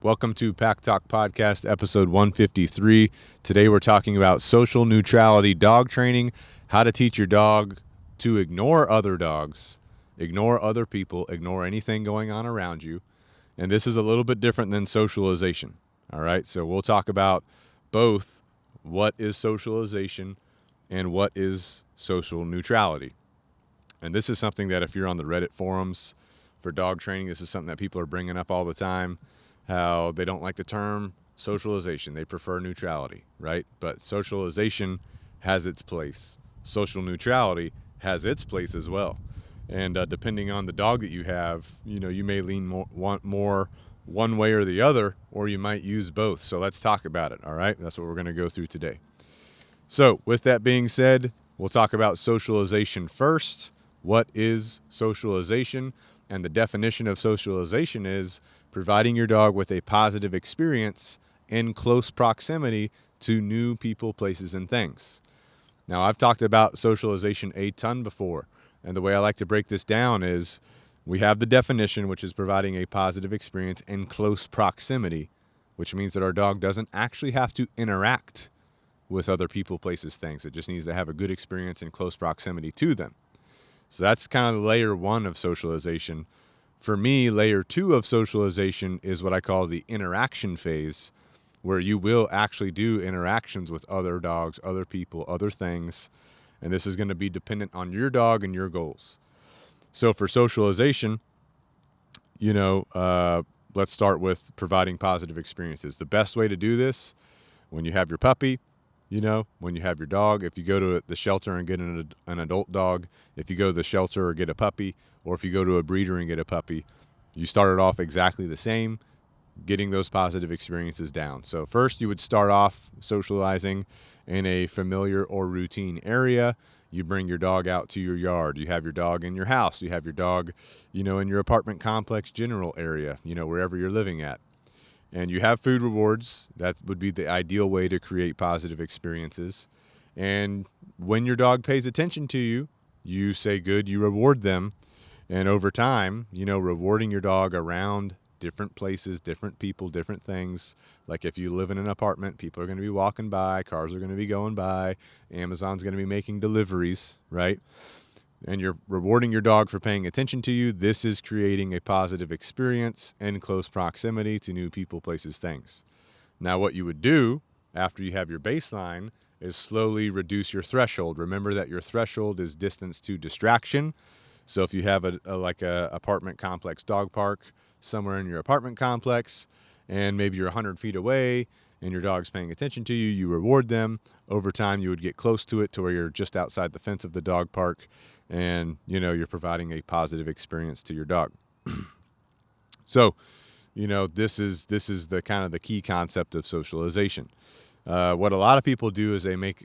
Welcome to Pack Talk Podcast, episode 153. Today we're talking about social neutrality dog training, how to teach your dog to ignore other dogs, ignore other people, ignore anything going on around you. And this is a little bit different than socialization. All right, so we'll talk about both what is socialization and what is social neutrality. And this is something that if you're on the Reddit forums for dog training, this is something that people are bringing up all the time. How they don't like the term socialization. They prefer neutrality, right? But socialization has its place. Social neutrality has its place as well. And depending on the dog that you have, you may lean more one way or the other, or you might use both. So let's talk about it, all right? That's what we're going to go through today. So with that being said, we'll talk about socialization first. What is socialization? And the definition of socialization is providing your dog with a positive experience in close proximity to new people, places, and things. Now, I've talked about socialization a ton before, and the way I like to break this down is we have the definition, which is providing a positive experience in close proximity, which means that our dog doesn't actually have to interact with other people, places, things. It just needs to have a good experience in close proximity to them. So that's kind of layer one of socialization. For me, layer two of socialization is what I call the interaction phase, where you will actually do interactions with other dogs, other people, other things. And this is going to be dependent on your dog and your goals. So for socialization, let's start with providing positive experiences. The best way to do this, when you have your puppy, when you have your dog, if you go to the shelter and get an adult dog, if you go to the shelter or get a puppy, or if you go to a breeder and get a puppy, you start it off exactly the same, getting those positive experiences down. So first you would start off socializing in a familiar or routine area. You bring your dog out to your yard. You have your dog in your house. You have your dog, in your apartment complex general area, wherever you're living at. And you have food rewards. That would be the ideal way to create positive experiences. And when your dog pays attention to you, you say good, you reward them. And over time, rewarding your dog around different places, different people, different things. Like if you live in an apartment, people are going to be walking by, cars are going to be going by, Amazon's going to be making deliveries, right? And you're rewarding your dog for paying attention to you. This is creating a positive experience in close proximity to new people, places, things. Now, what you would do after you have your baseline is slowly reduce your threshold. Remember that your threshold is distance to distraction. So if you have a apartment complex dog park somewhere in your apartment complex, and maybe you're 100 feet away and your dog's paying attention to you, you reward them. Over time, you would get close to it to where you're just outside the fence of the dog park, and you're providing a positive experience to your dog. So, this is the kind of the key concept of socialization. What a lot of people do is they make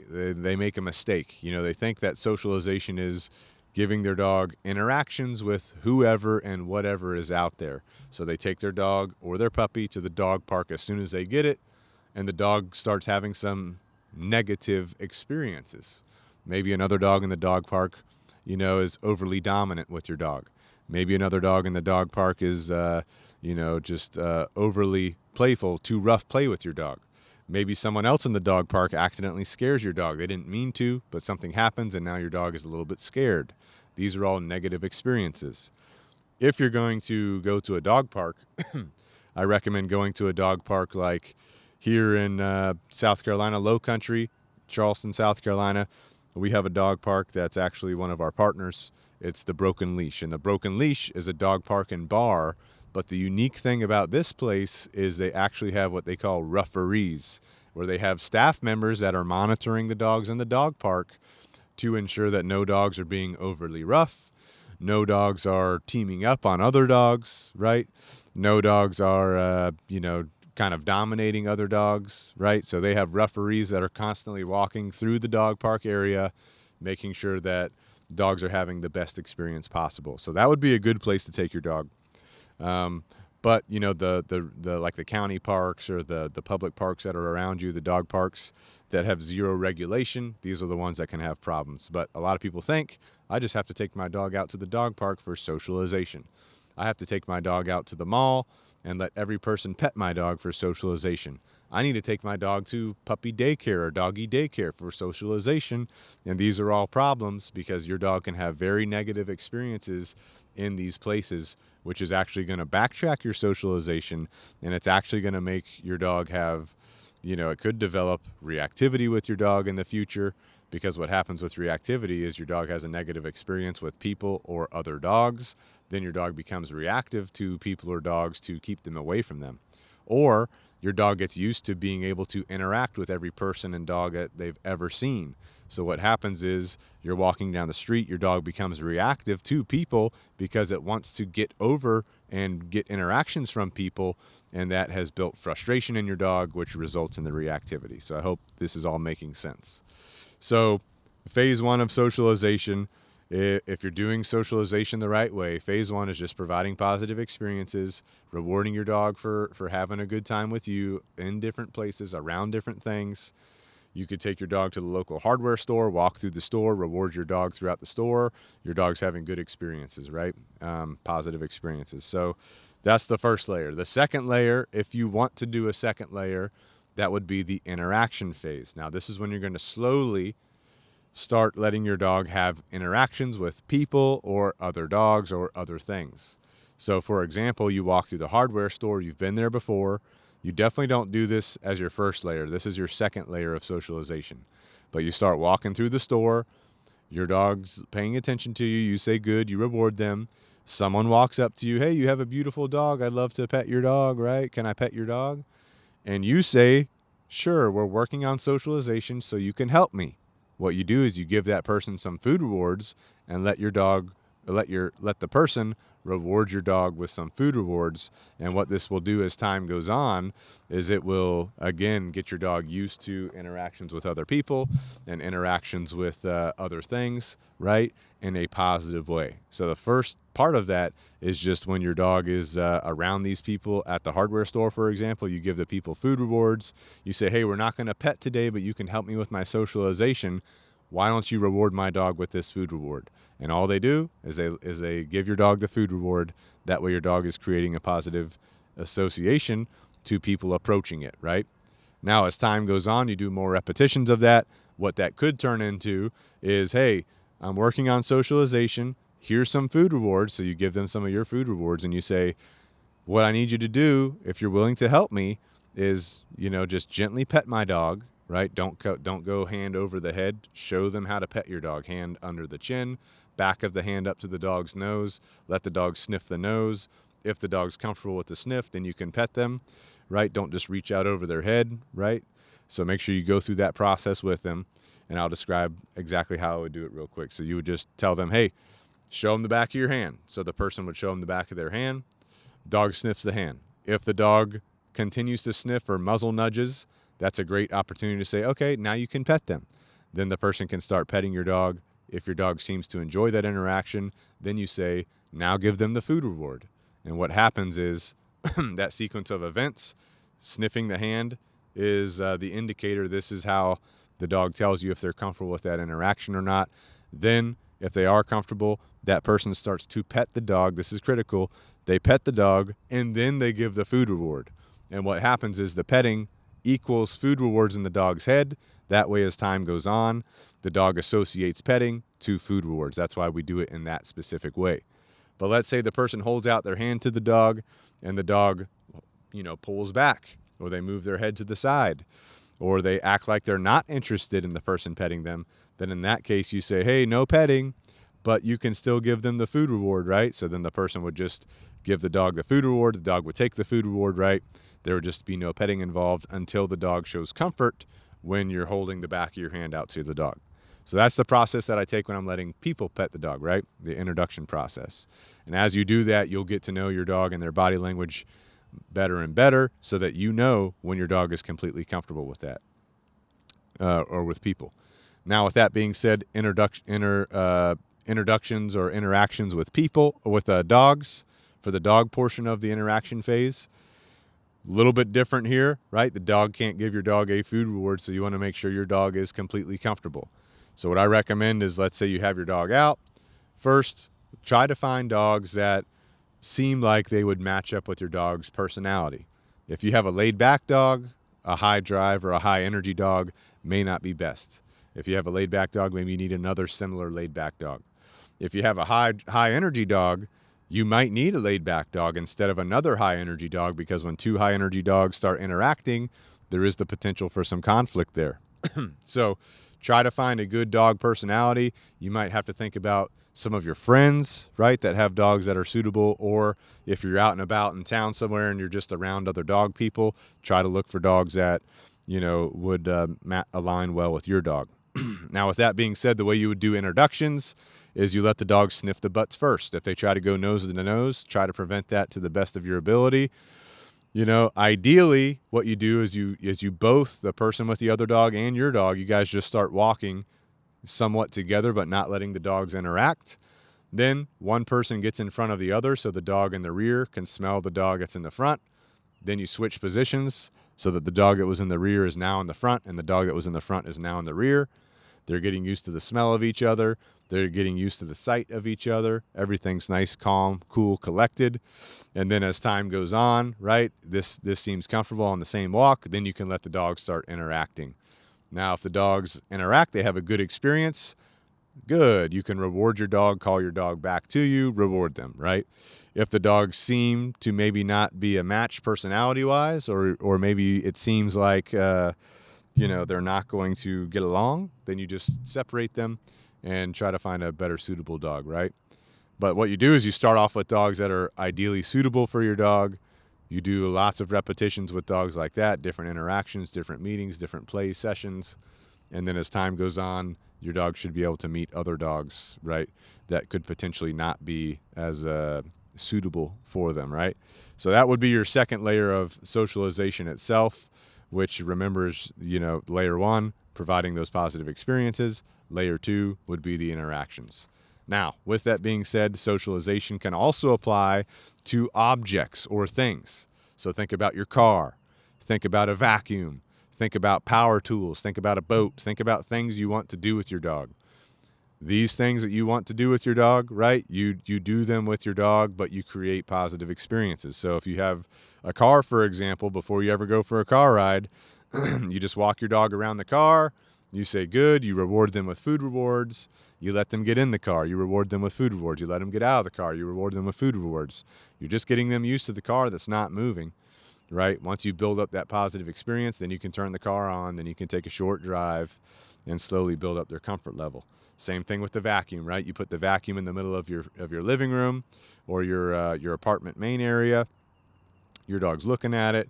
a mistake. They think that socialization is giving their dog interactions with whoever and whatever is out there. So they take their dog or their puppy to the dog park as soon as they get it, and the dog starts having some negative experiences. Maybe another dog in the dog park, is overly dominant with your dog. Maybe another dog in the dog park is, just overly playful, too rough play with your dog. Maybe someone else in the dog park accidentally scares your dog. They didn't mean to, but something happens and now your dog is a little bit scared. These are all negative experiences. If you're going to go to a dog park, I recommend going to a dog park like here in South Carolina, Low Country, Charleston, South Carolina. We have a dog park that's actually one of our partners. It's the Broken Leash. And the Broken Leash is a dog park and bar. But the unique thing about this place is they actually have what they call referees, where they have staff members that are monitoring the dogs in the dog park to ensure that no dogs are being overly rough, no dogs are teaming up on other dogs, right? No dogs are, kind of dominating other dogs, right? So they have referees that are constantly walking through the dog park area, making sure that dogs are having the best experience possible. So that would be a good place to take your dog. But the like the county parks or the public parks that are around you, the dog parks that have zero regulation, these are the ones that can have problems. But a lot of people think I just have to take my dog out to the dog park for socialization. I have to take my dog out to the mall and let every person pet my dog for socialization. I need to take my dog to puppy daycare or doggy daycare for socialization. And these are all problems because your dog can have very negative experiences in these places, which is actually going to backtrack your socialization. And it's actually going to make your dog have, it could develop reactivity with your dog in the future, because what happens with reactivity is your dog has a negative experience with people or other dogs. Then your dog becomes reactive to people or dogs to keep them away from them. Or your dog gets used to being able to interact with every person and dog that they've ever seen. So what happens is you're walking down the street, your dog becomes reactive to people because it wants to get over and get interactions from people, and that has built frustration in your dog, which results in the reactivity. So I hope this is all making sense. So phase 1 of socialization, if you're doing socialization the right way, phase 1 is just providing positive experiences, rewarding your dog for having a good time with you in different places, around different things. You could take your dog to the local hardware store, walk through the store, reward your dog throughout the store. Your dog's having good experiences, right? Positive experiences. So that's the first layer. The second layer, if you want to do a second layer, that would be the interaction phase. Now, this is when you're going to slowly start letting your dog have interactions with people or other dogs or other things. So, for example, you walk through the hardware store, you've been there before. You definitely don't do this as your first layer. This is your second layer of socialization. But you start walking through the store, your dog's paying attention to you, you say good, you reward them. Someone walks up to you, hey, you have a beautiful dog, I'd love to pet your dog, right? Can I pet your dog? And you say, sure, we're working on socialization, so you can help me. What you do is you give that person some food rewards and let the person reward your dog with some food rewards. And what this will do as time goes on is it will, again, get your dog used to interactions with other people and interactions with other things, right, in a positive way. So the first part of that is just when your dog is around these people at the hardware store, for example, you give the people food rewards. You say, hey, we're not going to pet today, but you can help me with my socialization. Why don't you reward my dog with this food reward? And all they do is they give your dog the food reward. That way your dog is creating a positive association to people approaching it, right? Now, as time goes on, you do more repetitions of that. What that could turn into is, hey, I'm working on socialization. Here's some food rewards. So you give them some of your food rewards and you say, what I need you to do, if you're willing to help me, is, just gently pet my dog, right? Don't go hand over the head. Show them how to pet your dog. Hand under the chin, back of the hand up to the dog's nose. Let the dog sniff the nose. If the dog's comfortable with the sniff, then you can pet them, right? Don't just reach out over their head, right? So make sure you go through that process with them, and I'll describe exactly how I would do it real quick. So you would just tell them, hey, show them the back of your hand. So the person would show them the back of their hand. Dog sniffs the hand. If the dog continues to sniff or muzzle nudges, that's a great opportunity to say, okay, now you can pet them. Then the person can start petting your dog. If your dog seems to enjoy that interaction, then you say, now give them the food reward. And what happens is that sequence of events, sniffing the hand is the indicator. This is how the dog tells you if they're comfortable with that interaction or not. Then, if they are comfortable, that person starts to pet the dog. This is critical. They pet the dog, and then they give the food reward. And what happens is the petting equals food rewards in the dog's head. That way, as time goes on, the dog associates petting to food rewards. That's why we do it in that specific way. But let's say the person holds out their hand to the dog, and the dog, pulls back, or they move their head to the side, or they act like they're not interested in the person petting them. Then in that case, you say, hey, no petting, but you can still give them the food reward, right? So then the person would just give the dog the food reward. The dog would take the food reward, right? There would just be no petting involved until the dog shows comfort when you're holding the back of your hand out to the dog. So that's the process that I take when I'm letting people pet the dog, right? The introduction process. And as you do that, you'll get to know your dog and their body language better and better so that you know when your dog is completely comfortable with that or with people. Now, with that being said, introductions or interactions with people or with dogs for the dog portion of the interaction phase. A little bit different here, right? The dog can't give your dog a food reward, so you want to make sure your dog is completely comfortable. So what I recommend is, let's say you have your dog out. First, try to find dogs that seem like they would match up with your dog's personality. If you have a laid back dog, a high drive or a high energy dog may not be best. If you have a laid back dog, maybe you need another similar laid back dog. If you have a high energy dog, you might need a laid back dog instead of another high energy dog, because when two high energy dogs start interacting, there is the potential for some conflict there. So try to find a good dog personality. You might have to think about some of your friends, right, that have dogs that are suitable, or if you're out and about in town somewhere and you're just around other dog people, try to look for dogs that, would align well with your dog. Now, with that being said, the way you would do introductions is you let the dog sniff the butts first. If they try to go nose to nose, try to prevent that to the best of your ability. Ideally, what you do is you both, the person with the other dog and your dog, you guys just start walking somewhat together, but not letting the dogs interact. Then one person gets in front of the other so the dog in the rear can smell the dog that's in the front. Then you switch positions so that the dog that was in the rear is now in the front and the dog that was in the front is now in the rear. They're getting used to the smell of each other. They're getting used to the sight of each other. Everything's nice, calm, cool, collected. And then as time goes on, right, this seems comfortable on the same walk, then you can let the dogs start interacting. Now, if the dogs interact, they have a good experience, good. You can reward your dog, call your dog back to you, reward them, right? If the dogs seem to maybe not be a match personality-wise, or maybe it seems like, they're not going to get along, then you just separate them and try to find a better suitable dog, right? But what you do is you start off with dogs that are ideally suitable for your dog. You do lots of repetitions with dogs like that, different interactions, different meetings, different play sessions. And then as time goes on, your dog should be able to meet other dogs, right, that could potentially not be as suitable for them, right? So that would be your second layer of socialization itself, which remembers, layer one, providing those positive experiences. Layer two would be the interactions. Now, with that being said, socialization can also apply to objects or things. So think about your car, think about a vacuum, think about power tools, think about a boat, think about things you want to do with your dog. These things that you want to do with your dog, right? You do them with your dog, but you create positive experiences. So if you have a car, for example, before you ever go for a car ride, you just walk your dog around the car, you say good, you reward them with food rewards, you let them get in the car, you reward them with food rewards, you let them get out of the car, you reward them with food rewards. You're just getting them used to the car that's not moving, right? Once you build up that positive experience, then you can turn the car on, then you can take a short drive and slowly build up their comfort level. Same thing with the vacuum, right? You put the vacuum in the middle of your living room or your apartment main area. Your dog's looking at it.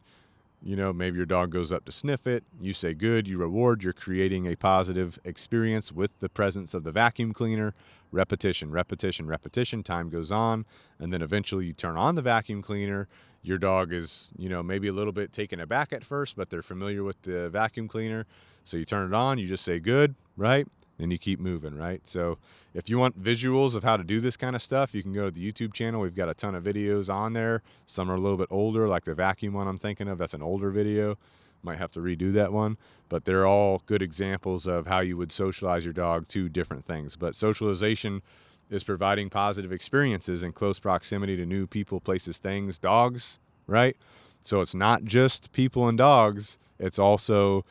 Maybe your dog goes up to sniff it. You say good, you reward. You're creating a positive experience with the presence of the vacuum cleaner. Repetition, repetition, repetition. Time goes on, and then eventually you turn on the vacuum cleaner. Your dog is, maybe a little bit taken aback at first, but they're familiar with the vacuum cleaner. So you turn it on, you just say good, right? Then you keep moving, right? So if you want visuals of how to do this kind of stuff, you can go to the YouTube channel. We've got a ton of videos on there. Some are a little bit older, like the vacuum one I'm thinking of. That's an older video. Might have to redo that one. But they're all good examples of how you would socialize your dog to different things. But socialization is providing positive experiences in close proximity to new people, places, things, dogs, right? So it's not just people and dogs. It's also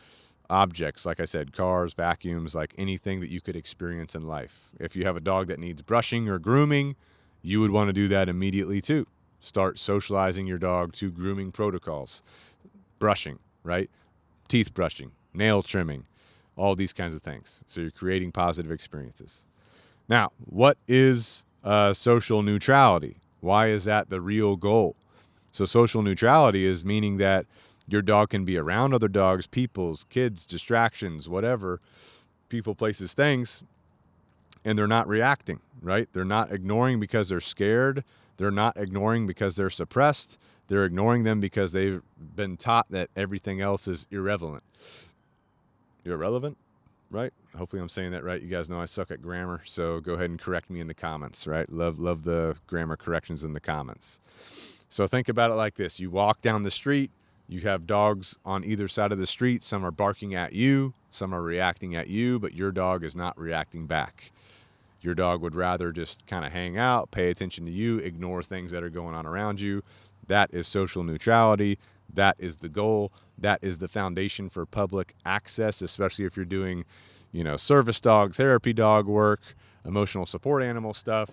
objects, like I said, cars, vacuums, like anything that you could experience in life. If you have a dog that needs brushing or grooming, you would want to do that immediately too. Start socializing your dog to grooming protocols. Brushing, right? Teeth brushing, nail trimming, all these kinds of things. So you're creating positive experiences. Now, what is social neutrality? Why is that the real goal? So social neutrality is meaning that your dog can be around other dogs, people's, kids, distractions, whatever, people, places, things, and they're not reacting, right? They're not ignoring because they're scared. They're not ignoring because they're suppressed. They're ignoring them because they've been taught that everything else is irrelevant. Irrelevant, right? Hopefully I'm saying that right. You guys know I suck at grammar, so go ahead and correct me in the comments, right? Love the grammar corrections in the comments. So think about it like this. You walk down the street. You have dogs on either side of the street. Some are barking at you. Some are reacting at you, but your dog is not reacting back. Your dog would rather just kind of hang out, pay attention to you, ignore things that are going on around you. That is social neutrality. That is the goal. That is the foundation for public access, especially if you're doing, service dog, therapy dog work, emotional support animal stuff.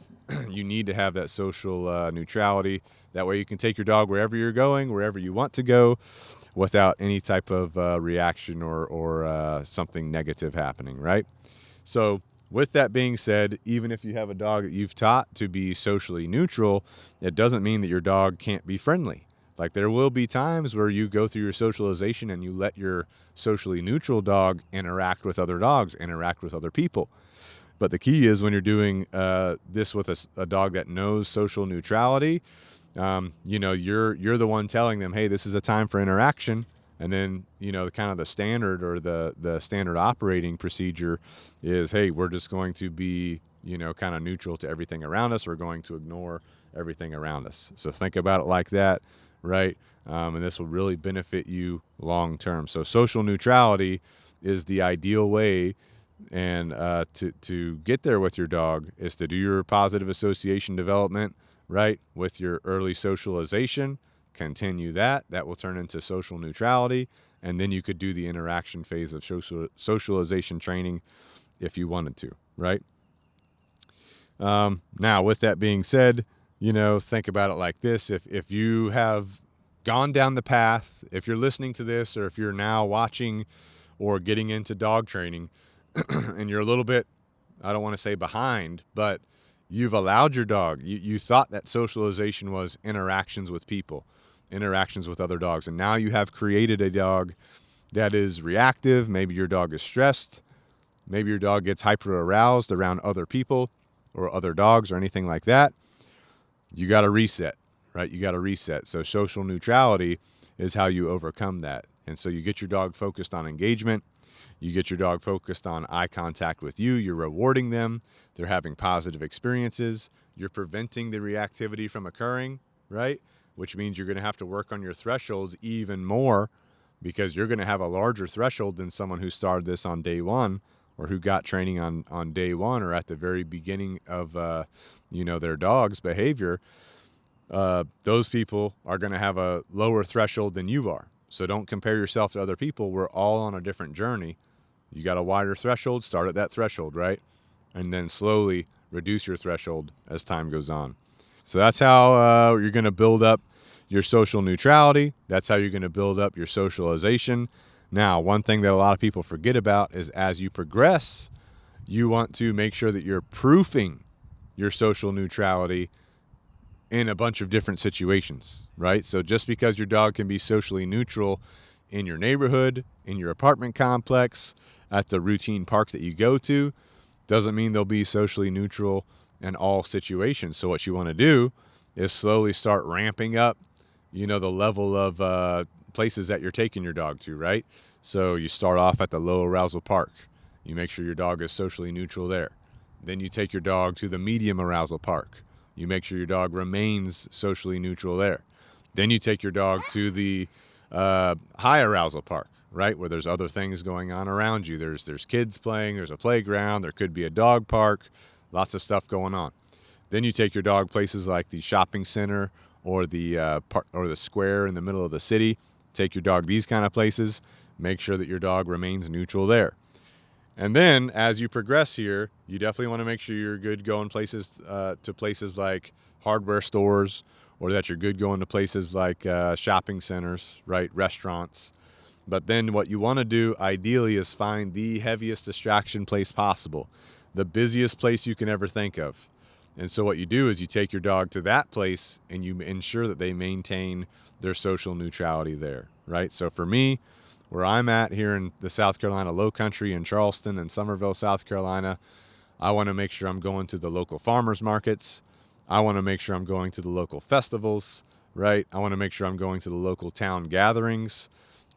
You need to have that social neutrality. That way you can take your dog wherever you're going, wherever you want to go, without any type of reaction or something negative happening, right? So with that being said, even if you have a dog that you've taught to be socially neutral, it doesn't mean that your dog can't be friendly. Like, there will be times where you go through your socialization and you let your socially neutral dog interact with other dogs, interact with other people. But the key is, when you're doing this with a dog that knows social neutrality, you're the one telling them, hey, this is a time for interaction. And then, kind of the standard, or the standard operating procedure is, hey, we're just going to be, kind of neutral to everything around us. We're going to ignore everything around us. So think about it like that, right? And this will really benefit you long term. So social neutrality is the ideal way, and to get there with your dog is to do your positive association development, right, with your early socialization. Continue that. That will turn into social neutrality. And then you could do the interaction phase of socialization training if you wanted to, right? Now, with that being said, think about it like this. If you have gone down the path, if you're listening to this, or if you're now watching or getting into dog training, and you're a little bit, I don't want to say behind, but you've allowed your dog, you thought that socialization was interactions with people, interactions with other dogs, and now you have created a dog that is reactive. Maybe your dog is stressed. Maybe your dog gets hyper aroused around other people or other dogs or anything like that. You got to reset, right? You got to reset. So social neutrality is how you overcome that. And so you get your dog focused on engagement. You get your dog focused on eye contact with you. You're rewarding them. They're having positive experiences. You're preventing the reactivity from occurring, right? Which means you're going to have to work on your thresholds even more, because you're going to have a larger threshold than someone who started this on day one, or who got training on day one, or at the very beginning of their dog's behavior. Those people are going to have a lower threshold than you are. So don't compare yourself to other people. We're all on a different journey. You got a wider threshold, start at that threshold, right? And then slowly reduce your threshold as time goes on. So that's how you're going to build up your social neutrality. That's how you're going to build up your socialization. Now, one thing that a lot of people forget about is, as you progress, you want to make sure that you're proofing your social neutrality in a bunch of different situations, right? So just because your dog can be socially neutral in your neighborhood, in your apartment complex, at the routine park that you go to, doesn't mean they'll be socially neutral in all situations. So what you want to do is slowly start ramping up, the level of places that you're taking your dog to, right? So you start off at the low arousal park. You make sure your dog is socially neutral there. Then you take your dog to the medium arousal park. You make sure your dog remains socially neutral there. Then you take your dog to the high arousal park, right, where there's other things going on around you. There's kids playing, there's a playground, there could be a dog park, lots of stuff going on. Then you take your dog places like the shopping center or the park or the square in the middle of the city. Take your dog these kind of places. Make sure that your dog remains neutral there. And then as you progress here, you definitely want to make sure you're good going places to places like hardware stores, or that you're good going to places like shopping centers, right, restaurants. But then what you want to do ideally is find the heaviest distraction place possible, the busiest place you can ever think of. And so what you do is you take your dog to that place and you ensure that they maintain their social neutrality there, right? So for me, where I'm at here in the South Carolina Low Country in Charleston and Summerville, South Carolina, I want to make sure I'm going to the local farmers markets. I want to make sure I'm going to the local festivals, right? I want to make sure I'm going to the local town gatherings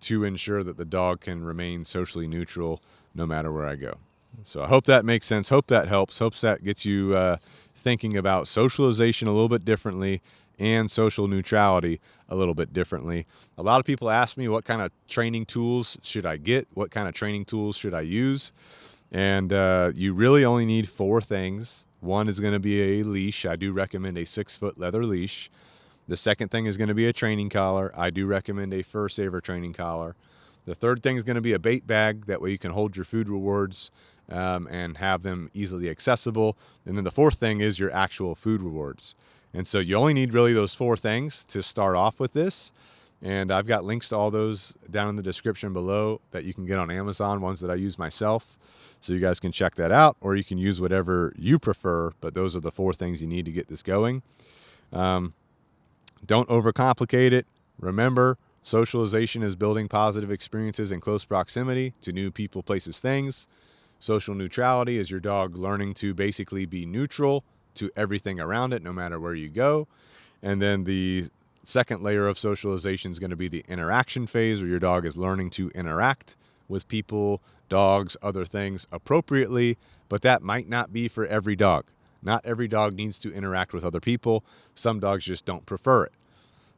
to ensure that the dog can remain socially neutral no matter where I go. So I hope that makes sense. Hope that helps. Hope that gets you thinking about socialization a little bit differently and social neutrality a little bit differently. A lot of people ask me, what kind of training tools should I get? What kind of training tools should I use? And you really only need 4 things. One is going to be a leash. I do recommend a 6-foot leather leash. The second thing is going to be a training collar. I do recommend a Fur Saver training collar. The third thing is going to be a bait bag. That way you can hold your food rewards and have them easily accessible. And then the fourth thing is your actual food rewards. And so you only need really those 4 things to start off with this. And I've got links to all those down in the description below that you can get on Amazon, ones that I use myself. So you guys can check that out, or you can use whatever you prefer. But those are the 4 things you need to get this going. Don't overcomplicate it. Remember, socialization is building positive experiences in close proximity to new people, places, things. Social neutrality is your dog learning to basically be neutral to everything around it, no matter where you go. And then the second layer of socialization is going to be the interaction phase, where your dog is learning to interact with people, dogs, other things appropriately, but that might not be for every dog. Not every dog needs to interact with other people. Some dogs just don't prefer it.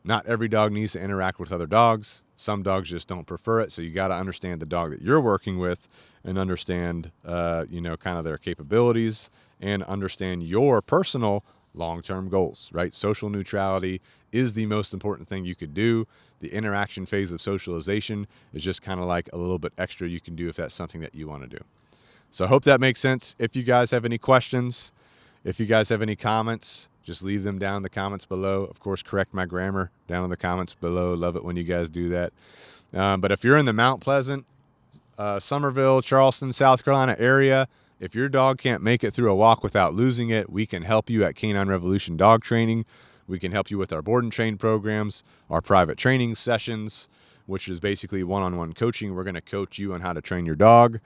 Not every dog needs to interact with other dogs. Some dogs just don't prefer it. So you got to understand the dog that you're working with and understand, kind of their capabilities and understand your personal long-term goals, right? Social neutrality is the most important thing you could do. The interaction phase of socialization is just kind of like a little bit extra you can do if that's something that you want to do. So I hope that makes sense. If you guys have any questions, if you guys have any comments, just leave them down in the comments below. Of course, correct my grammar down in the comments below. Love it when you guys do that. But if you're in the Mount Pleasant, Somerville, Charleston, South Carolina area, if your dog can't make it through a walk without losing it, we can help you at Canine Revolution Dog Training. We can help you with our board and train programs, our private training sessions, which is basically one-on-one coaching. We're going to coach you on how to train your dog.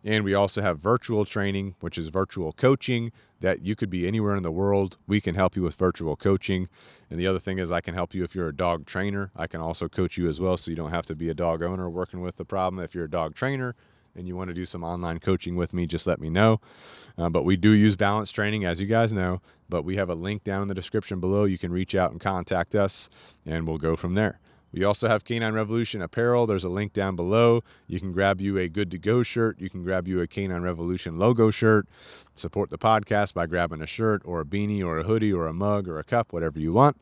And we also have virtual training, which is virtual coaching, that you could be anywhere in the world. We can help you with virtual coaching. And the other thing is I can help you if you're a dog trainer. I can also coach you as well, so you don't have to be a dog owner working with the problem. If you're a dog trainer and you want to do some online coaching with me, just let me know. But we do use balance training, as you guys know. But we have a link down in the description below. You can reach out and contact us, and we'll go from there. We also have Canine Revolution apparel. There's a link down below. You can grab you a Good to Go shirt. You can grab you a Canine Revolution logo shirt. Support the podcast by grabbing a shirt or a beanie or a hoodie or a mug or a cup, whatever you want.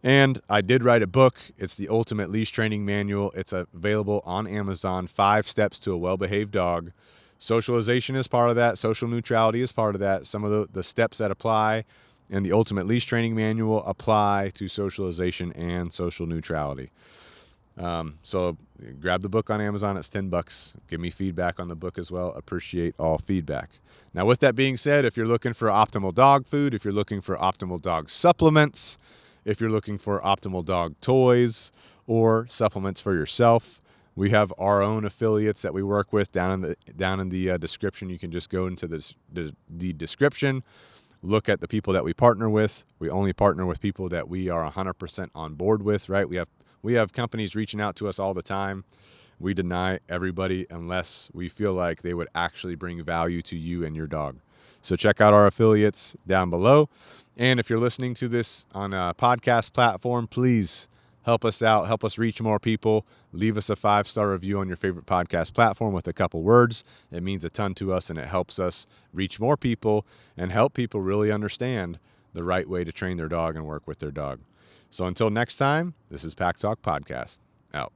And I did write a book. It's the Ultimate Leash Training Manual. It's available on Amazon. 5 Steps to a Well-Behaved Dog. Socialization is part of that. Social neutrality is part of that. Some of the steps that apply and the Ultimate Leash Training Manual apply to socialization and social neutrality. So grab the book on Amazon. It's $10. Give me feedback on the book as well. Appreciate all feedback. Now, with that being said, if you're looking for optimal dog food, if you're looking for optimal dog supplements, if you're looking for optimal dog toys or supplements for yourself, we have our own affiliates that we work with down in the description. You can just go into the description. Look at the people that we partner with. We only partner with people that we are 100% on board with, right? We have companies reaching out to us all the time. We deny everybody unless we feel like they would actually bring value to you and your dog. So check out our affiliates down below. And if you're listening to this on a podcast platform, please help us out. Help us reach more people. Leave us a 5-star review on your favorite podcast platform with a couple words. It means a ton to us, and it helps us reach more people and help people really understand the right way to train their dog and work with their dog. So until next time, this is Pack Talk Podcast. Out.